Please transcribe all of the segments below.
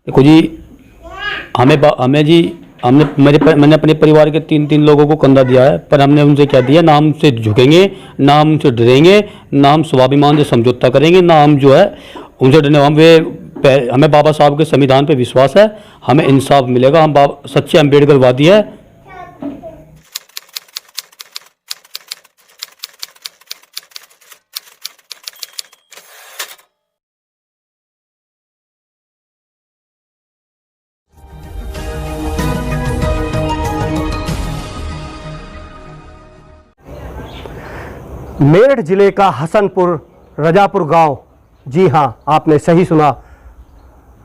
देखो जी, हमें जी मैंने अपने परिवार के 3 लोगों को कंधा दिया है, पर हमने उनसे क्या दिया, ना हम उनसे झुकेंगे, ना हम उनसे डरेंगे, ना हम स्वाभिमान से समझौता करेंगे, ना हम जो है उनसे डरने। हमें बाबा साहब के संविधान पे विश्वास है, हमें इंसाफ मिलेगा। हम सच्चे अम्बेडकरवादी है। मेरठ जिले का हसनपुर रजापुर गांव, जी हां, आपने सही सुना।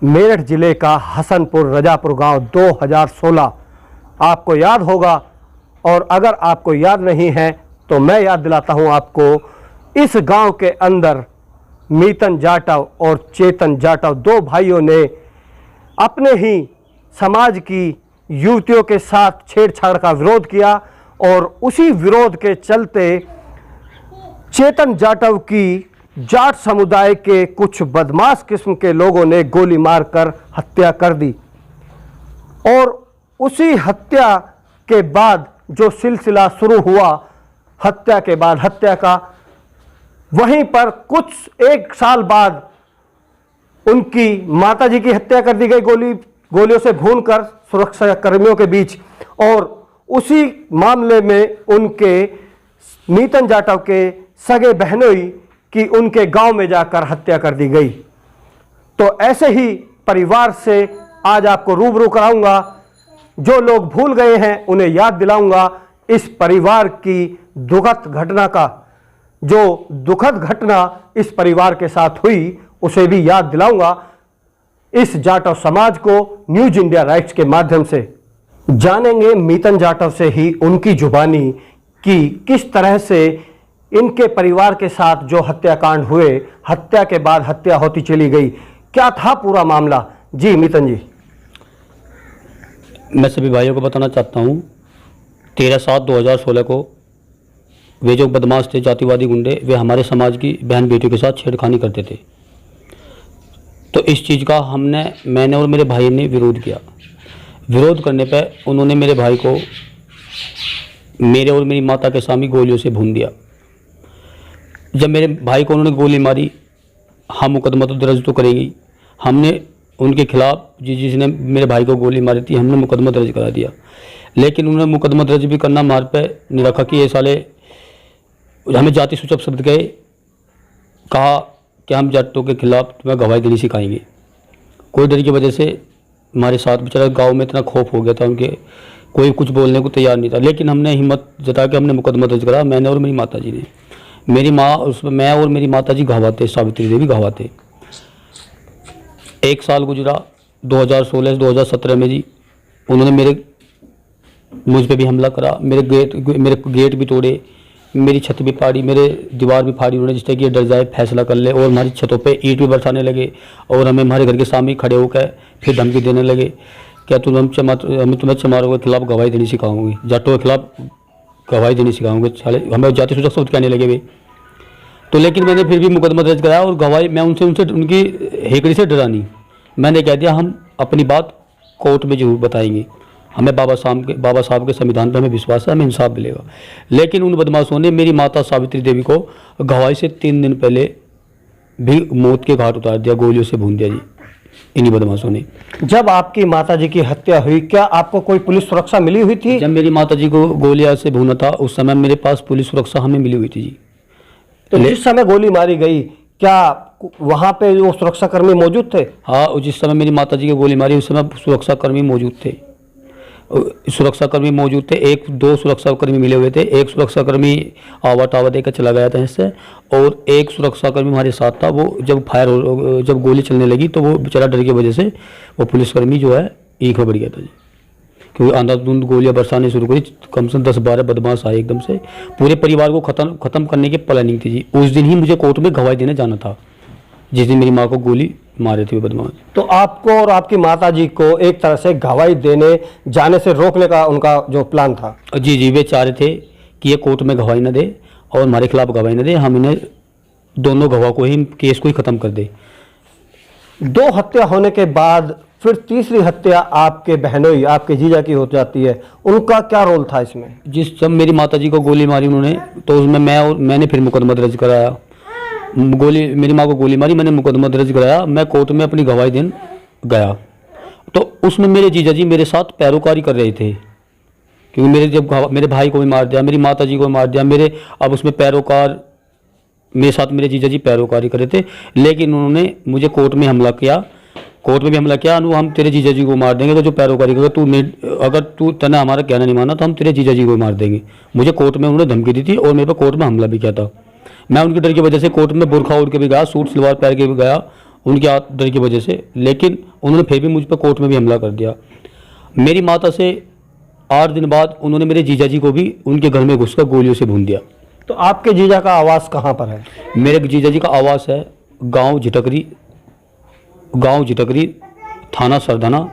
मेरठ जिले का हसनपुर रजापुर गांव 2016 आपको याद होगा, और अगर आपको याद नहीं है तो मैं याद दिलाता हूं आपको। इस गांव के अंदर मीतन जाटव और चेतन जाटव, 2 भाइयों ने अपने ही समाज की युवतियों के साथ छेड़छाड़ का विरोध किया, और उसी विरोध के चलते चेतन जाटव की जाट समुदाय के कुछ बदमाश किस्म के लोगों ने गोली मारकर हत्या कर दी। और उसी हत्या के बाद जो सिलसिला शुरू हुआ, हत्या के बाद हत्या का, वहीं पर कुछ 1 साल बाद उनकी माताजी की हत्या कर दी गई गोलियों से भूनकर सुरक्षा कर्मियों के बीच। और उसी मामले में उनके मीतन जाटव के सगे बहनोई की उनके गांव में जाकर हत्या कर दी गई। तो ऐसे ही परिवार से आज आपको रूबरू कराऊंगा। जो लोग भूल गए हैं उन्हें याद दिलाऊंगा इस परिवार की दुखद घटना का। जो दुखद घटना इस परिवार के साथ हुई उसे भी याद दिलाऊंगा इस जाटव समाज को। न्यूज इंडिया राइट्स के माध्यम से जानेंगे मीतन जाटव से ही उनकी जुबानी कि किस तरह से इनके परिवार के साथ जो हत्याकांड हुए, हत्या के बाद हत्या होती चली गई, क्या था पूरा मामला। जी मीतन जी। मैं सभी भाइयों को बताना चाहता हूँ, 13/7/2016 को वे जो बदमाश थे, जातिवादी गुंडे, वे हमारे समाज की बहन बेटियों के साथ छेड़खानी करते थे। तो इस चीज़ का मैंने और मेरे भाई ने विरोध किया। विरोध करने पर उन्होंने मेरे भाई को मेरे और मेरी माता के सामने गोलियों से भून दिया। जब मेरे भाई को उन्होंने गोली मारी, हम मुकदमा तो दर्ज तो करेंगे, हमने उनके खिलाफ जिसने मेरे भाई को गोली मारी थी, हमने मुकदमा दर्ज करा दिया। लेकिन उन्होंने मुकदमा दर्ज भी करना मार पे नहीं रखा कि ये साले हमें जाति सूचक शब्द गए, कहा कि हम जाटों के खिलाफ तुम्हें गवाही देनी सिखाएंगे। कोई डर की वजह से हमारे साथ बेचारा गाँव में इतना खौफ हो गया था, उनके कोई कुछ बोलने को तैयार नहीं था। लेकिन हमने हिम्मत जता के हमने मुकदमा दर्ज करा, मैंने और मेरी माता जी ने। मेरी माँ, उसमें मैं और मेरी माता जी गवाह थे, सावित्री देवी गवाह थे। 1 साल गुजरा, 2016 से 2017 में जी उन्होंने मुझ पे भी हमला करा। मेरे गेट भी तोड़े, मेरी छत भी फाड़ी, मेरे दीवार भी फाड़ी उन्होंने, जिससे कि ये डर जाए, फैसला कर ले। और हमारी छतों पे ईंट भी बरसाने लगे और हमें हमारे घर के सामने खड़े होकर फिर धमकी देने लगे, क्या हम तुम्हें चमारों के खिलाफ गवाही देनी सिखाऊंगी, जाटों के खिलाफ गवाही देनी सिखाऊंगे। साले हमें जाति सूचक शब्द कहने लगे वे। तो लेकिन मैंने फिर भी मुकदमा दर्ज कराया और गवाही मैं उनसे उनकी हेकड़ी से डरा नहीं। मैंने कह दिया हम अपनी बात कोर्ट में जरूर बताएंगे, हमें बाबा साहब के संविधान पर हमें विश्वास है, हमें इंसाफ मिलेगा। लेकिन उन बदमाशों ने मेरी माता सावित्री देवी को गवाही से 3 दिन पहले भी मौत के घाट उतार दिया, गोलियों से भून दिया जी, इन्हीं बदमाशों ने। जब आपकी माताजी की हत्या हुई, क्या आपको कोई पुलिस सुरक्षा मिली हुई थी? जब मेरी माताजी को गोलियां से भूना था उस समय मेरे पास पुलिस सुरक्षा हमें मिली हुई थी जी। तो जिस समय गोली मारी गई, क्या वहां पे वो सुरक्षाकर्मी मौजूद थे? हाँ, जिस समय मेरी माताजी की गोली मारी उस समय सुरक्षाकर्मी मौजूद थे। 1-2 सुरक्षाकर्मी मिले हुए थे। एक सुरक्षाकर्मी आवा टावा देकर चला गया था इससे, और एक सुरक्षाकर्मी हमारे साथ था। वो जब गोली चलने लगी तो वो बेचारा डर की वजह से वो पुलिसकर्मी जो है ईख में बढ़ गया था जी, क्योंकि अंधाधुंध गोलियां बरसाने शुरू करी। कम से कम 10-12 बदमाश आए एकदम से, पूरे परिवार को खत्म करने की प्लानिंग थी जी। उस दिन ही मुझे कोर्ट में गवाही देने जाना था, जिस दिन मेरी माँ को गोली मारे थे बदमाश। तो आपको और आपकी माताजी को एक तरह से गवाही देने जाने से रोकने का उनका जो प्लान था? जी, वे चाह रहे थे कि ये कोर्ट में गवाही न दे और हमारे खिलाफ गवाही न दे, हम इन्हें दोनों गवाह को ही, केस को ही खत्म कर दे। 2 हत्या होने के बाद फिर तीसरी हत्या आपके बहनोई आपके जीजा की हो जाती है, उनका क्या रोल था इसमें? जब मेरी माताजी को गोली मारी उन्होंने, तो उसमें मैंने फिर मुकदमा दर्ज कराया। मेरी माँ को गोली मारी, मैंने मुकदमा दर्ज कराया। मैं कोर्ट में अपनी गवाही देने गया, तो उसमें मेरे जीजा जी मेरे साथ पैरोकारी कर रहे थे, क्योंकि मेरे भाई को भी मार दिया, मेरी माताजी को भी मार दिया, अब उसमें पैरोकार मेरे साथ मेरे जीजा जी पैरोकारी कर रहे थे। लेकिन उन्होंने मुझे कोर्ट में भी हमला किया, हम तेरे जीजा जी को मार देंगे, तो जो पैरोकारी करेगा अगर तूने हमारा कहना नहीं माना तो हम तेरे जीजा जी को मार देंगे। मुझे कोर्ट में उन्होंने धमकी दी थी और मेरे पर कोर्ट में हमला भी किया था। मैं उनके डर की वजह से कोर्ट में बुरखा ओढ़ के भी गया, सूट सलवार पहन के भी गया उनके डर की वजह से, लेकिन उन्होंने फिर भी मुझ पर कोर्ट में भी हमला कर दिया। मेरी माता से 8 दिन बाद उन्होंने मेरे जीजा जी को भी उनके घर में घुसकर गोलियों से भून दिया। तो आपके जीजा का आवास कहाँ पर है? मेरे जीजा जी का आवास है गांव झिटकरी, थाना सरदाना,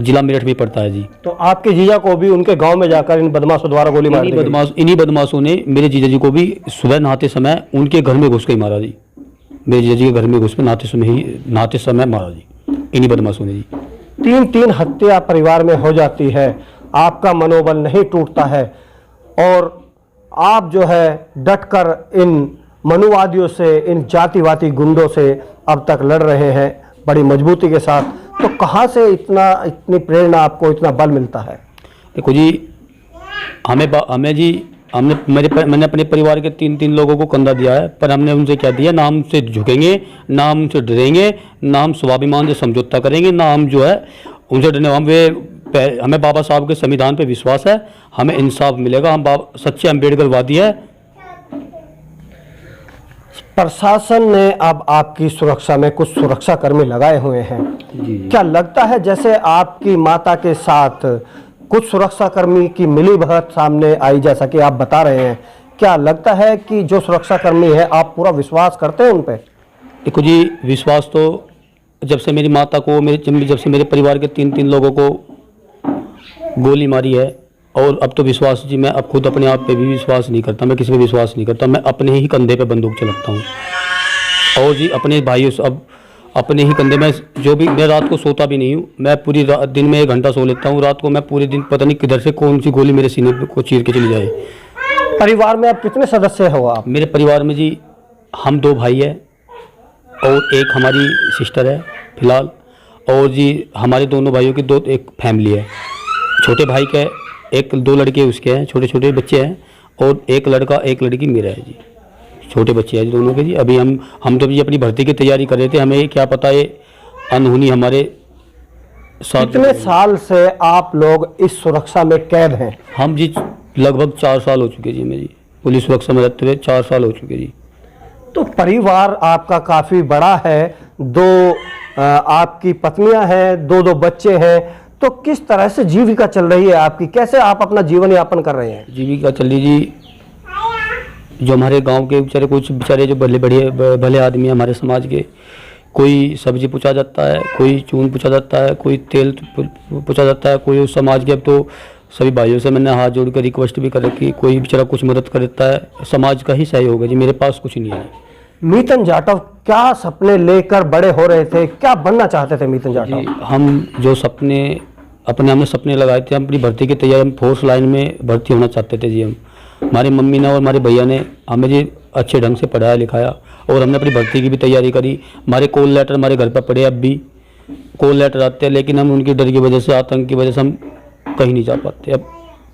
जिला मेरठ में पड़ता है जी। तो आपके जीजा को भी उनके गांव में जाकर इन बदमाशों द्वारा गोली मारी गई? इन्हीं बदमाशों ने मेरे जीजा जी को भी सुबह नहाते समय उनके घर में घुस के ही मारा जी। मेरे जीजा जी के घर में घुस के नहाते समय मारा जी, इन्हीं बदमाशों ने जी। 3 हत्या परिवार में हो जाती है, आपका मनोबल नहीं टूटता है और आप जो है डटकर इन मनुवादियों से, इन जातिवादी गुंडों से अब तक लड़ रहे हैं बड़ी मजबूती के साथ। तो कहाँ से इतनी प्रेरणा आपको, इतना बल मिलता है? देखो जी, मैंने अपने परिवार के 3 लोगों को कंधा दिया है, पर हमने उनसे क्या दिया, ना हम से झुकेंगे, ना हम से डरेंगे, ना हम स्वाभिमान से समझौता करेंगे, ना हम जो है उनसे डरने। हमें बाबा साहब के संविधान पे विश्वास है, हमें इंसाफ मिलेगा, हम सच्चे अम्बेडकरवादी है। प्रशासन ने अब आपकी सुरक्षा में कुछ सुरक्षा कर्मी लगाए हुए हैं जी। क्या लगता है जैसे आपकी माता के साथ कुछ सुरक्षा कर्मी की मिलीभगत सामने आई, जैसा कि आप बता रहे हैं, क्या लगता है कि जो सुरक्षा कर्मी है आप पूरा विश्वास करते हैं उन पे? देखो जी, विश्वास तो जब से मेरी माता को जब से मेरे परिवार के 3 लोगों को गोली मारी है, और अब तो विश्वास जी, मैं अब खुद अपने आप पे भी विश्वास नहीं करता, मैं किसी पे विश्वास नहीं करता, मैं अपने ही कंधे पे बंदूक चलाता हूँ। और जी अपने भाइयों से अब अपने ही कंधे में मैं रात को सोता भी नहीं हूँ, मैं पूरी दिन में 1 घंटा सो लेता हूँ, रात को मैं पूरे दिन पता नहीं किधर से कौन सी गोली मेरे सीने को चीर के चली जाए। परिवार में आप कितने सदस्य हो आप? मेरे परिवार में जी हम 2 भाई है और एक हमारी सिस्टर है फिलहाल, और जी हमारे दोनों भाइयों की एक फैमिली है। छोटे भाई के 2 लड़के उसके हैं, छोटे बच्चे हैं, और एक लड़का एक लड़की मेरा है जी, छोटे बच्चे हैं जी दोनों के जी। अभी हम तो भी अपनी भर्ती की तैयारी कर रहे थे, हमें क्या पता ये अनहोनी हमारे साथ। कितने साल से आप लोग इस सुरक्षा में कैद हैं? हम जी लगभग 4 साल हो चुके जी, मेरी पुलिस सुरक्षा में रहते हुए 4 साल हो चुके जी। तो परिवार आपका काफ़ी बड़ा है, 2 आपकी पत्नियां हैं, 2 बच्चे हैं, तो किस तरह से जीविका चल रही है आपकी? कैसे आप अपना जीवन यापन कर रहे हैं? जीविका चल रही जी, जो हमारे गांव के बेचारे जो भले आदमी हैं हमारे समाज के, कोई सब्जी पूछा जाता है, कोई चून पूछा जाता है, कोई तेल पूछा जाता है, कोई उस समाज के, अब तो सभी भाइयों से मैंने हाथ जोड़ कर रिक्वेस्ट भी कर रखी, कोई बेचारा कुछ मदद कर देता है, समाज का ही सहयोग है जी, मेरे पास कुछ नहीं है। मीतन जाटव क्या सपने लेकर बड़े हो रहे थे, क्या बनना चाहते थे मीतन जाटव? जी, हम जो हमने सपने लगाए थे, हम अपनी भर्ती की तैयारी, हम फोर्स लाइन में भर्ती होना चाहते थे जी। हमारी मम्मी ने और हमारे भैया ने हमें जी अच्छे ढंग से पढ़ाया लिखाया, और हमने अपनी भर्ती की भी तैयारी करी। हमारे कॉल लेटर हमारे घर पर पड़े, अब भी कॉल लेटर आते हैं, लेकिन हम उनकी डर की वजह से, आतंक की वजह से हम कहीं नहीं जा पाते। अब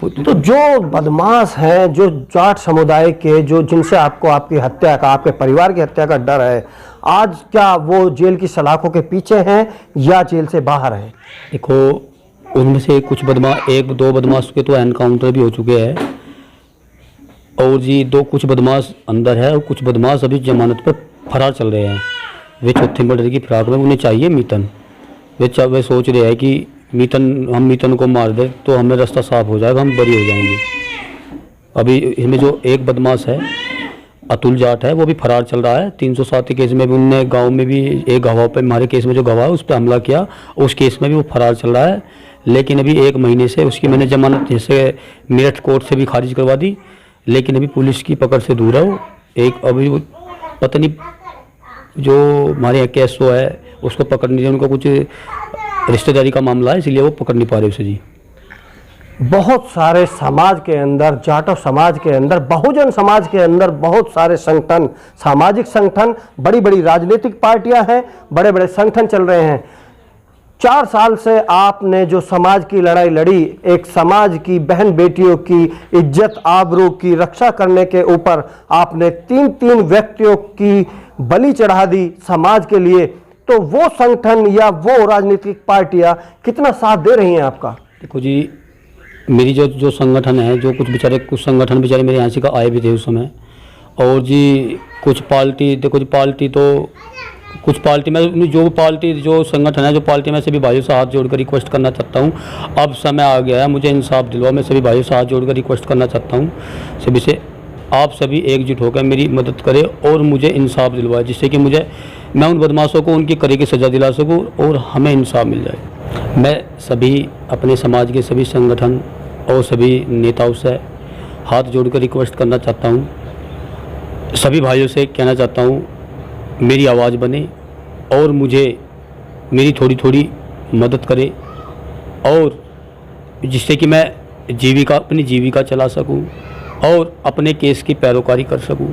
तो जो बदमाश हैं, जो जाट समुदाय के, जो जिनसे आपको आपकी हत्या का, आपके परिवार की हत्या का डर है, आज क्या वो जेल की सलाखों के पीछे हैं या जेल से बाहर हैं? देखो, उनमें से कुछ 1-2 बदमाश के तो एनकाउंटर भी हो चुके हैं, और जी कुछ बदमाश अंदर है, और कुछ बदमाश अभी जमानत पर फरार चल रहे हैं। वे चौथे मर्डर की फिराक में, उन्हें चाहिए मीतन। वे सोच रहे हैं कि हम मीतन को मार दे तो हमें रास्ता साफ हो जाएगा, हम बरी हो जाएंगे। अभी इसमें जो एक बदमाश है अतुल जाट है, वो भी फरार चल रहा है। 307 केस में भी उनने गांव में भी एक गवाह पे, हमारे केस में जो गवाह है उस पर हमला किया, उस केस में भी वो फरार चल रहा है। लेकिन अभी 1 महीने से उसकी मैंने जमानत जैसे मेरठ कोर्ट से भी खारिज करवा दी, लेकिन अभी पुलिस की पकड़ से दूर है वो। अभी पता नहीं जो हमारे यहाँ केस है उसको पकड़ नहीं, उनको कुछ रिश्तेदारी का मामला है, इसलिए वो पकड़ नहीं पा रहे उसे जी। बहुत सारे समाज के अंदर, जाटव समाज के अंदर, बहुजन समाज के अंदर बहुत सारे संगठन, सामाजिक संगठन, बड़ी बड़ी राजनीतिक पार्टियां हैं, बड़े बड़े संगठन चल रहे हैं। 4 साल से आपने जो समाज की लड़ाई लड़ी, एक समाज की बहन बेटियों की इज्जत आबरू की रक्षा करने के ऊपर आपने 3 व्यक्तियों की बलि चढ़ा दी समाज के लिए, तो वो संगठन या वो राजनीतिक पार्टियां कितना साथ दे रही हैं आपका? देखो जी, मेरी जो संगठन है, जो कुछ संगठन बेचारे मेरे यहाँ से का आए भी थे उस समय, और जी कुछ पार्टी में जो संगठन है, जो पार्टी में सभी भाइयों से हाथ जोड़कर रिक्वेस्ट करना चाहता हूँ, अब समय आ गया है, मुझे इंसाफ दिलवा। मैं सभी भाइयों से हाथ जोड़कर रिक्वेस्ट करना चाहता हूँ सभी से, आप सभी एकजुट होकर मेरी मदद करें और मुझे इंसाफ दिलवाए, जिससे कि मैं उन बदमाशों को उनकी कड़ी की सज़ा दिला सकूँ और हमें इंसाफ मिल जाए। मैं सभी अपने समाज के सभी संगठन और सभी नेताओं से हाथ जोड़कर रिक्वेस्ट करना चाहता हूँ, सभी भाइयों से कहना चाहता हूँ मेरी आवाज़ बने और मुझे मेरी थोड़ी मदद करे, और जिससे कि मैं अपनी जीविका चला सकूं और अपने केस की पैरोकारी कर सकूं।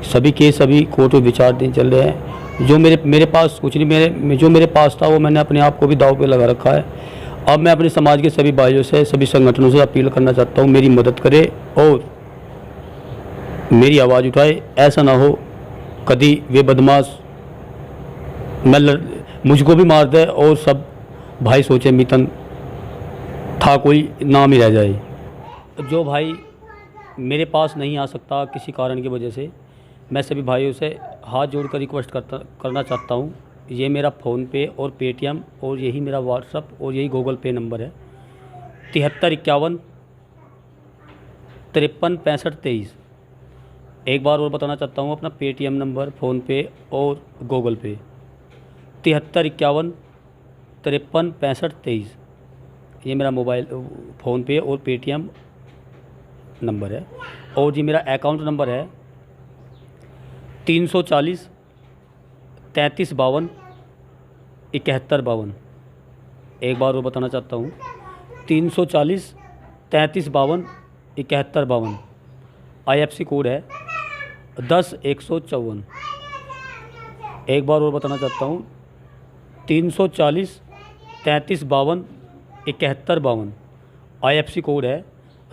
सभी केस अभी कोर्ट में विचाराधीन चल रहे हैं। जो मेरे पास कुछ नहीं, जो मेरे पास था वो मैंने अपने आप को भी दांव पे लगा रखा है। अब मैं अपने समाज के सभी भाइयों से, सभी संगठनों से अपील करना चाहता हूँ, मेरी मदद करे और मेरी आवाज़ उठाए। ऐसा ना हो कभी वे बदमाश मुझको भी मार दे और सब भाई सोचे मितन था, कोई नाम ही रह जाए। जो भाई मेरे पास नहीं आ सकता किसी कारण की वजह से, मैं सभी भाइयों से हाथ जोड़कर रिक्वेस्ट करना चाहता हूँ। ये मेरा फ़ोनपे और पेटीएम और यही मेरा व्हाट्सअप और यही गूगल पे नंबर है 7351 53 65 23। एक बार और बताना चाहता हूँ अपना पेटीएम नंबर, फ़ोनपे और गूगल पे 7351 53 65 23। ये मेरा मोबाइल फ़ोनपे और पेटीएम नंबर है। और जी मेरा अकाउंट नंबर है 340 33 52 71 52। एक बार और बताना चाहता हूँ 340 33 52 71 52। IFSC कोड है 10-154। एक बार और बताना चाहता हूँ 340 33 52 71 52। IFSC कोड है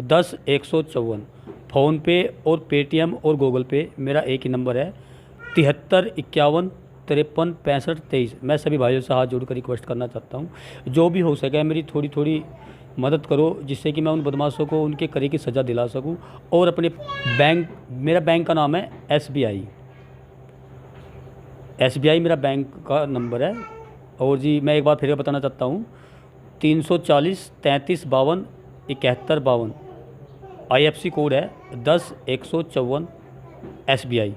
10-154। फ़ोनपे और पेटीएम और गूगल पे मेरा एक ही नंबर है 7351 53 65 23। मैं सभी भाइयों से हाथ जोड़कर रिक्वेस्ट करना चाहता हूँ, जो भी हो सके मेरी थोड़ी मदद करो, जिससे कि मैं उन बदमाशों को उनके करे की सज़ा दिला सकूँ और अपने मेरा बैंक का नाम है SBI मेरा बैंक का नंबर है। और जी मैं एक बार फिर बताना चाहता हूँ 340 33 52 71 52। IFSC कोड है 10-154 SBI।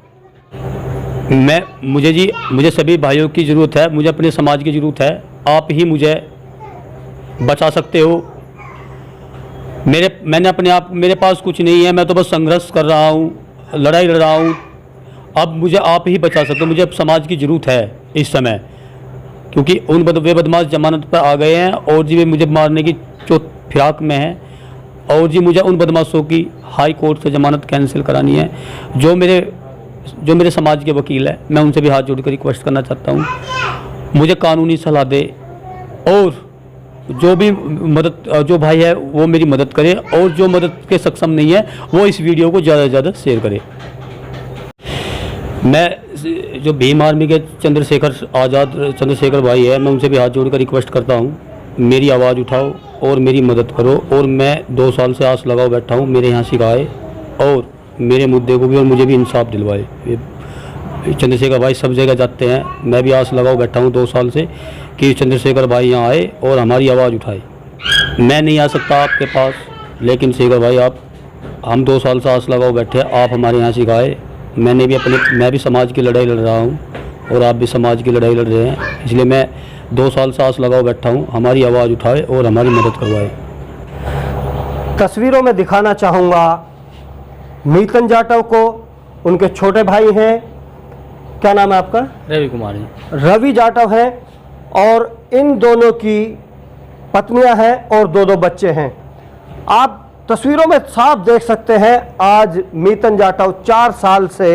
मुझे सभी भाइयों की ज़रूरत है, मुझे अपने समाज की ज़रूरत है। आप ही मुझे बचा सकते हो। मेरे पास कुछ नहीं है, मैं तो बस संघर्ष कर रहा हूँ, लड़ाई लड़ रहा हूँ। अब मुझे आप ही बचा सकते हो। मुझे अब समाज की ज़रूरत है इस समय, क्योंकि वे बदमाश जमानत पर आ गए हैं और जी वे मुझे मारने की फिराक में है। और जी मुझे उन बदमाशों की हाई कोर्ट से ज़मानत कैंसिल करानी है। जो मेरे समाज के वकील है, मैं उनसे भी हाथ जोड़कर रिक्वेस्ट करना चाहता हूँ, मुझे कानूनी सलाह दे और जो भाई है वो मेरी मदद करे, और जो मदद के सक्षम नहीं है वो इस वीडियो को ज़्यादा से ज़्यादा शेयर करे। मैं जो भीम आर्मी के चंद्रशेखर भाई है, मैं उनसे भी हाथ जोड़कर रिक्वेस्ट करता हूँ, मेरी आवाज़ उठाओ और मेरी मदद करो। और मैं 2 साल से आस लगाओ बैठा हूँ, मेरे यहाँ सिखाए और मेरे मुद्दे को भी और मुझे भी इंसाफ दिलवाए। चंद्रशेखर भाई सब जगह जाते हैं, मैं भी आस लगाओ बैठा हूँ 2 साल से कि चंद्रशेखर भाई यहाँ आए और हमारी आवाज़ उठाए। मैं नहीं आ सकता आपके पास, लेकिन शेखर भाई हम 2 साल से आस लगाओ बैठे, आप हमारे यहाँ सिखाए। मैं भी समाज की लड़ाई लड़ रहा हूँ और आप भी समाज की लड़ाई लड़ रहे हैं, इसलिए मैं 2 साल से आस लगाओ बैठा हूँ, हमारी आवाज़ उठाए और हमारी मदद करवाए। तस्वीरों में दिखाना चाहूँगा मीतन जाटव को, उनके छोटे भाई हैं, क्या नाम है आपका? रवि कुमार जी। रवि जाटव है, और इन दोनों की पत्नियां हैं और दो दो बच्चे हैं। आप तस्वीरों में साफ देख सकते हैं, आज मीतन जाटव 4 साल से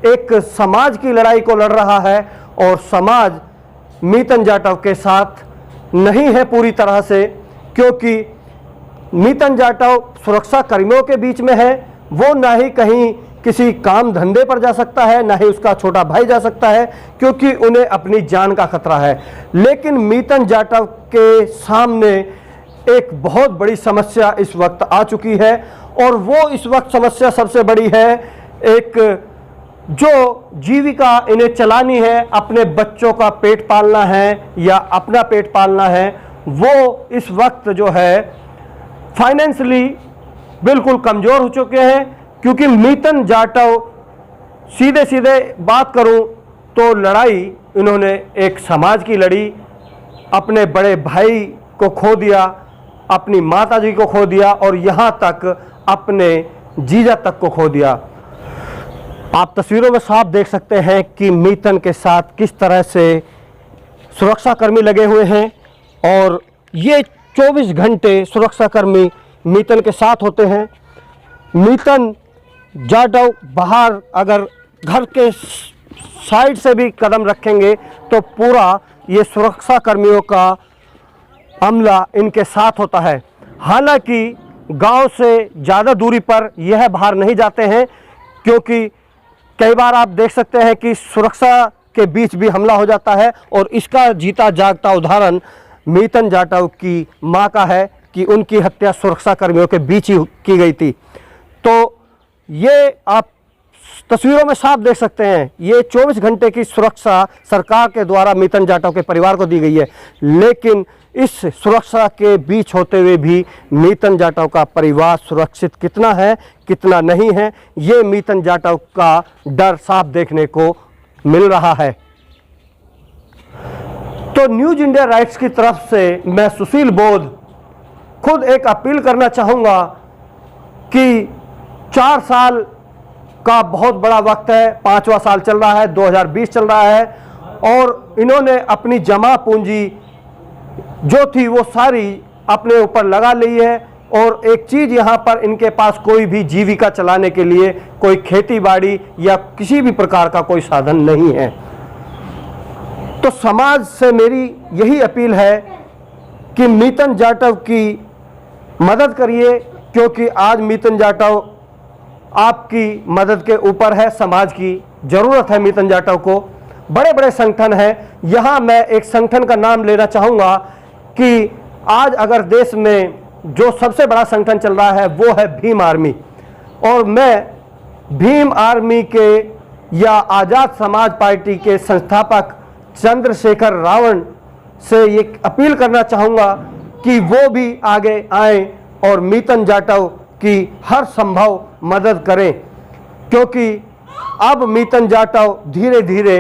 एक समाज की लड़ाई को लड़ रहा है और समाज मीतन जाटव के साथ नहीं है पूरी तरह से, क्योंकि मीतन जाटव सुरक्षा कर्मियों के बीच में है। वो ना ही कहीं किसी काम धंधे पर जा सकता है, ना ही उसका छोटा भाई जा सकता है, क्योंकि उन्हें अपनी जान का खतरा है। लेकिन मीतन जाटव के सामने एक बहुत बड़ी समस्या इस वक्त आ चुकी है और वो इस वक्त समस्या सबसे बड़ी है, एक जो जीविका इन्हें चलानी है, अपने बच्चों का पेट पालना है या अपना पेट पालना है, वो इस वक्त जो है फाइनेंशियली बिल्कुल कमज़ोर हो चुके हैं। क्योंकि मीतन जाटव सीधे सीधे बात करूं तो लड़ाई इन्होंने एक समाज की लड़ी, अपने बड़े भाई को खो दिया, अपनी माताजी को खो दिया और यहाँ तक अपने जीजा तक को खो दिया। आप तस्वीरों में साफ देख सकते हैं कि मीतन के साथ किस तरह से सुरक्षाकर्मी लगे हुए हैं और ये 24 घंटे सुरक्षाकर्मी मीतन के साथ होते हैं। मीतन जाटव बाहर अगर घर के साइड से भी कदम रखेंगे तो पूरा ये सुरक्षा कर्मियों का अमला इनके साथ होता है। हालांकि गांव से ज़्यादा दूरी पर यह बाहर नहीं जाते हैं, क्योंकि कई बार आप देख सकते हैं कि सुरक्षा के बीच भी हमला हो जाता है और इसका जीता जागता उदाहरण मीतन जाटव की मां का है कि उनकी हत्या सुरक्षा कर्मियों के बीच ही की गई थी। तो ये आप तस्वीरों में साफ देख सकते हैं, ये 24 घंटे की सुरक्षा सरकार के द्वारा मीतन जाटव के परिवार को दी गई है। लेकिन इस सुरक्षा के बीच होते हुए भी मीतन जाटव का परिवार सुरक्षित कितना है कितना नहीं है, ये मीतन जाटव का डर साफ देखने को मिल रहा है। तो न्यूज इंडिया राइट्स की तरफ से मैं सुशील बोध खुद एक अपील करना चाहूँगा कि 4 साल का बहुत बड़ा वक्त है, 5वां साल चल रहा है, 2020 चल रहा है और इन्होंने अपनी जमा पूंजी जो थी वो सारी अपने ऊपर लगा ली है और एक चीज़ यहाँ पर इनके पास कोई भी जीविका चलाने के लिए कोई खेती बाड़ी या किसी भी प्रकार का कोई साधन नहीं है। तो समाज से मेरी यही अपील है कि मीतन जाटव की मदद करिए, क्योंकि आज मीतन जाटव आपकी मदद के ऊपर है, समाज की ज़रूरत है मीतन जाटव को। बड़े बड़े संगठन हैं, यहाँ मैं एक संगठन का नाम लेना चाहूँगा कि आज अगर देश में जो सबसे बड़ा संगठन चल रहा है वो है भीम आर्मी, और मैं भीम आर्मी के या आज़ाद समाज पार्टी के संस्थापक चंद्रशेखर रावण से ये अपील करना चाहूँगा कि वो भी आगे आएँ और मीतन जाटव की हर संभव मदद करें, क्योंकि अब मीतन जाटव धीरे धीरे,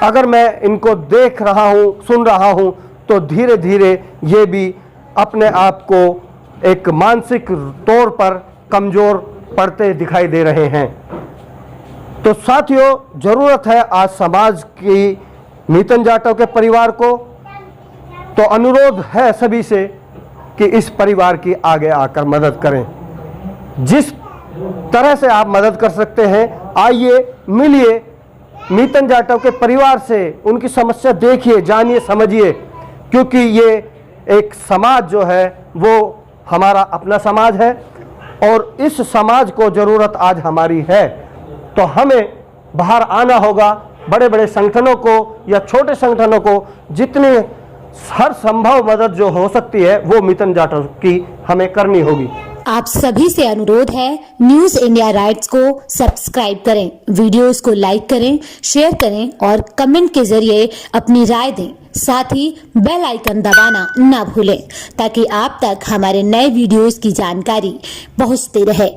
अगर मैं इनको देख रहा हूँ सुन रहा हूँ तो धीरे धीरे ये भी अपने आप को एक मानसिक तौर पर कमज़ोर पड़ते दिखाई दे रहे हैं। तो साथियों, ज़रूरत है आज समाज की मीतन जाटव के परिवार को, तो अनुरोध है सभी से कि इस परिवार की आगे आकर मदद करें। जिस तरह से आप मदद कर सकते हैं, आइए मिलिए मीतन जाटव के परिवार से, उनकी समस्या देखिए, जानिए, समझिए, क्योंकि ये एक समाज जो है वो हमारा अपना समाज है और इस समाज को ज़रूरत आज हमारी है। तो हमें बाहर आना होगा, बड़े बड़े संगठनों को या छोटे संगठनों को जितनी हर संभव मदद जो हो सकती है वो मीतन जाटव की हमें करनी होगी। आप सभी से अनुरोध है, न्यूज इंडिया राइट्स को सब्सक्राइब करें, वीडियोस को लाइक करें, शेयर करें और कमेंट के जरिए अपनी राय दें। साथ ही बेल आइकन दबाना ना भूलें ताकि आप तक हमारे नए वीडियोस की जानकारी पहुंचती रहे।